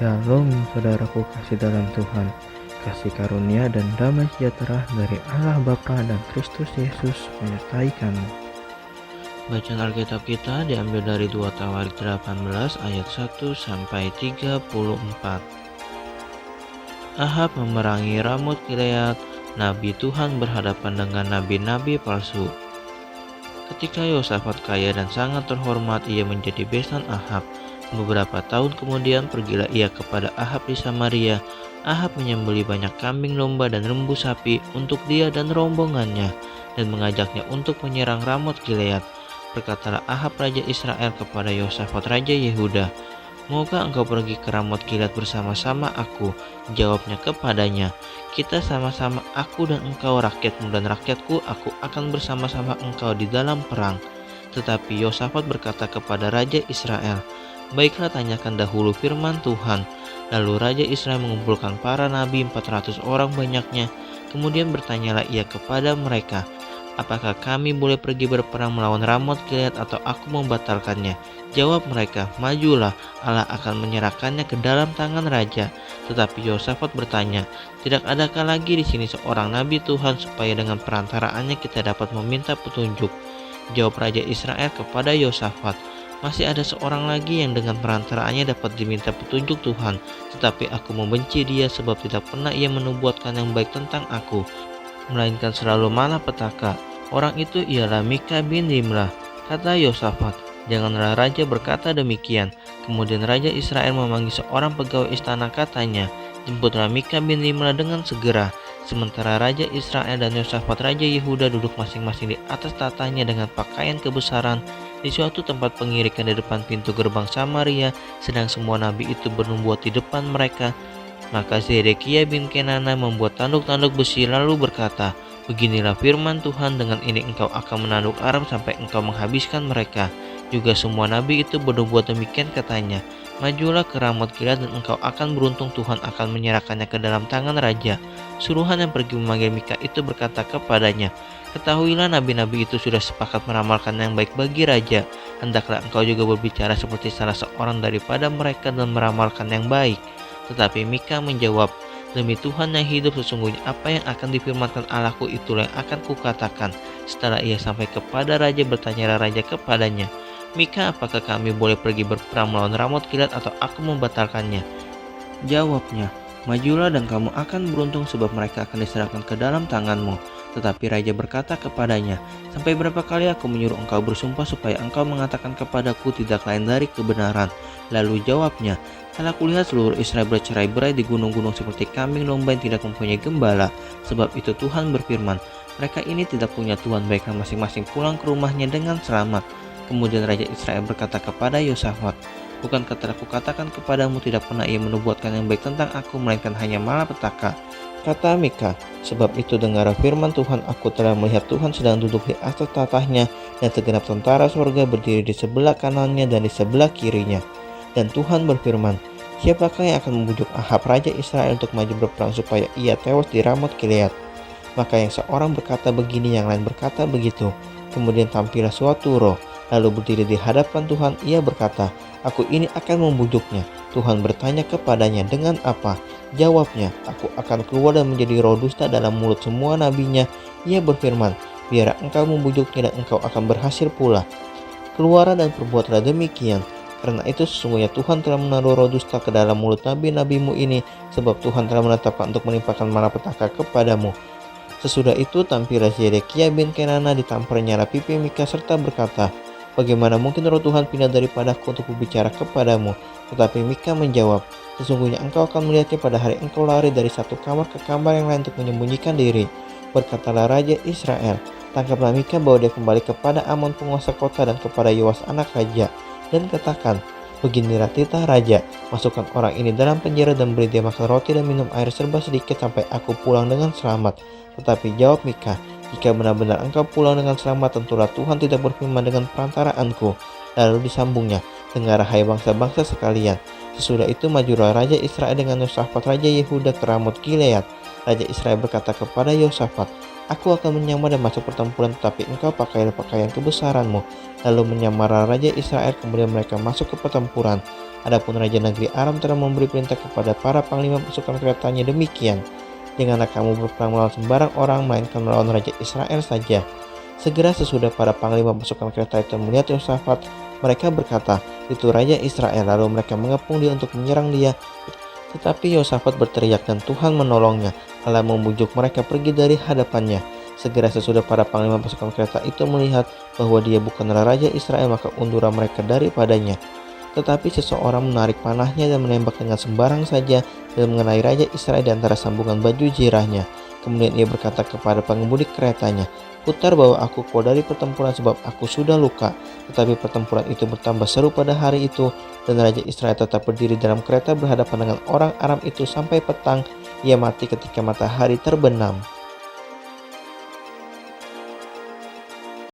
Shalom saudaraku kasih dalam Tuhan, kasih karunia dan damai sejahtera dari Allah Bapa dan Kristus Yesus menyertai kamu. Bacaan Alkitab kita diambil dari 2 Tawarik 18 ayat 1 sampai 34. Ahab memerangi Ramot Gilead. Nabi Tuhan berhadapan dengan nabi-nabi palsu. Ketika Yosafat kaya dan sangat terhormat, ia menjadi besan Ahab. Beberapa tahun kemudian pergilah ia kepada Ahab di Samaria. Ahab menyembelih banyak kambing domba dan lembu sapi untuk dia dan rombongannya, dan mengajaknya untuk menyerang Ramot Gilead. Berkatalah Ahab raja Israel kepada Yosafat raja Yehuda, "Maukah engkau pergi ke Ramot Gilead bersama-sama aku?" Jawabnya kepadanya, "Kita sama-sama, aku dan engkau, rakyatmu dan rakyatku, aku akan bersama-sama engkau di dalam perang." Tetapi Yosafat berkata kepada raja Israel, "Baiklah, tanyakan dahulu firman Tuhan." Lalu raja Israel mengumpulkan para nabi 400 orang banyaknya. Kemudian bertanyalah ia kepada mereka, "Apakah kami boleh pergi berperang melawan Ramot Gilead atau aku membatalkannya?" Jawab mereka, "Majulah, Allah akan menyerahkannya ke dalam tangan raja." Tetapi Yosafat bertanya, "Tidak adakah lagi di sini seorang nabi Tuhan supaya dengan perantaraannya kita dapat meminta petunjuk?" Jawab raja Israel kepada Yosafat, "Masih ada seorang lagi yang dengan perantaraannya dapat diminta petunjuk Tuhan, tetapi aku membenci dia sebab tidak pernah ia menubuatkan yang baik tentang aku, melainkan selalu malapetaka. Orang itu ialah Mika bin Rimlah." Kata Yosafat, "Janganlah raja berkata demikian." Kemudian raja Israel memanggil seorang pegawai istana, katanya, "Jemputlah Mika bin Rimlah dengan segera." Sementara raja Israel dan Yosafat raja Yehuda duduk masing-masing di atas tatanya dengan pakaian kebesaran di suatu tempat pengirikan di depan pintu gerbang Samaria, sedang semua nabi itu bernubuat di depan mereka. Maka Zedekiah bin Kenana membuat tanduk-tanduk besi lalu berkata, "Beginilah firman Tuhan, dengan ini engkau akan menanduk Aram sampai engkau menghabiskan mereka." Juga semua nabi itu bernubuat demikian, katanya, "Majulah ke Ramot Gilead dan engkau akan beruntung, Tuhan akan menyerahkannya ke dalam tangan raja." Suruhan yang pergi memanggil Mika itu berkata kepadanya, "Ketahuilah, nabi-nabi itu sudah sepakat meramalkan yang baik bagi raja. Hendaklah engkau juga berbicara seperti salah seorang daripada mereka dan meramalkan yang baik." Tetapi Mika menjawab, "Demi Tuhan yang hidup, sesungguhnya apa yang akan difirmankan Allahku itulah yang akan kukatakan." Setelah ia sampai kepada raja, bertanyalah raja kepadanya, "Mika, apakah kami boleh pergi berperang melawan Ramot Gilead atau aku membatalkannya?" Jawabnya, "Majulah dan kamu akan beruntung sebab mereka akan diserahkan ke dalam tanganmu." Tetapi raja berkata kepadanya, "Sampai berapa kali aku menyuruh engkau bersumpah supaya engkau mengatakan kepadaku tidak lain dari kebenaran?" Lalu jawabnya, "Telah kulihat seluruh Israel bercerai-berai di gunung-gunung seperti kambing domba yang tidak mempunyai gembala. Sebab itu Tuhan berfirman, mereka ini tidak punya Tuhan, baiklah masing-masing pulang ke rumahnya dengan selamat." Kemudian raja Israel berkata kepada Yosafat, "Bukankah telah kukatakan kepadamu, tidak pernah ia menubuatkan yang baik tentang aku, melainkan hanya malapetaka?" Kata Mika, "Sebab itu dengarlah firman Tuhan, aku telah melihat Tuhan sedang duduk di atas tatahnya, dan segenap tentara surga berdiri di sebelah kanannya dan di sebelah kirinya. Dan Tuhan berfirman, siapakah yang akan membujuk Ahab raja Israel untuk maju berperang supaya ia tewas di Ramot Gilead?" Maka yang seorang berkata begini, yang lain berkata begitu. Kemudian tampillah suatu roh, lalu berdiri di hadapan Tuhan. Ia berkata, "Aku ini akan membujuknya." Tuhan bertanya kepadanya, "Dengan apa?" Jawabnya, "Aku akan keluar dan menjadi roh dusta dalam mulut semua nabinya." Ia berfirman, "Biarlah engkau membujuknya dan engkau akan berhasil pula. Keluarlah dan perbuatlah demikian. Karena itu sesungguhnya Tuhan telah menaruh roh dusta ke dalam mulut nabi-nabimu ini, sebab Tuhan telah menetapkan untuk menimpakan malapetaka kepadamu." Sesudah itu tampillah Zedekiah bin Kenana, ditamparnya pipi Mika serta berkata, "Bagaimana mungkin roh Tuhan pindah daripadaku untuk berbicara kepadamu?" Tetapi Mika menjawab, "Sesungguhnya engkau akan melihatnya pada hari engkau lari dari satu kamar ke kamar yang lain untuk menyembunyikan diri." Berkatalah raja Israel, "Tangkaplah Mika, bawa dia kembali kepada Amon penguasa kota dan kepada Yoas anak raja, dan katakan, beginilah titah raja, masukkan orang ini dalam penjara dan beri dia makan roti dan minum air serba sedikit sampai aku pulang dengan selamat." Tetapi jawab Mika, "Jika benar-benar engkau pulang dengan selamat, tentulah Tuhan tidak berfirman dengan perantaraanku." Lalu disambungnya, "Dengarlah hai bangsa-bangsa sekalian." Sesudah itu majulah raja Israel dengan Yosafat raja Yehuda ke Ramot Gilead. Raja Israel berkata kepada Yosafat, "Aku akan menyamar dan masuk pertempuran, tetapi engkau pakailah pakaian kebesaranmu." Lalu menyamarlah raja Israel, kemudian mereka masuk ke pertempuran. Adapun Raja Negeri Aram telah memberi perintah kepada para panglima pasukan keretanya demikian, janganlah kamu berperang melawan sembarang orang, melainkan melawan Raja Israel saja. Segera sesudah para panglima pasukan kereta itu melihat Yosafat, mereka berkata, itu Raja Israel. Lalu mereka mengepung dia untuk menyerang dia. Tetapi Yosafat berteriak dan Tuhan menolongnya. Allah membujuk mereka pergi dari hadapannya. Segera sesudah para panglima pasukan kereta itu melihat bahwa dia bukanlah Raja Israel, maka undurlah mereka daripadanya. Tetapi seseorang menarik panahnya dan menembak dengan sembarang saja dan mengenai Raja Israel di antara sambungan baju jirahnya. Kemudian ia berkata kepada pengemudi keretanya, putar bawa aku keluar dari pertempuran sebab aku sudah luka. Tetapi pertempuran itu bertambah seru pada hari itu, dan Raja Israel tetap berdiri dalam kereta berhadapan dengan orang Aram itu sampai petang. Ia mati ketika matahari terbenam.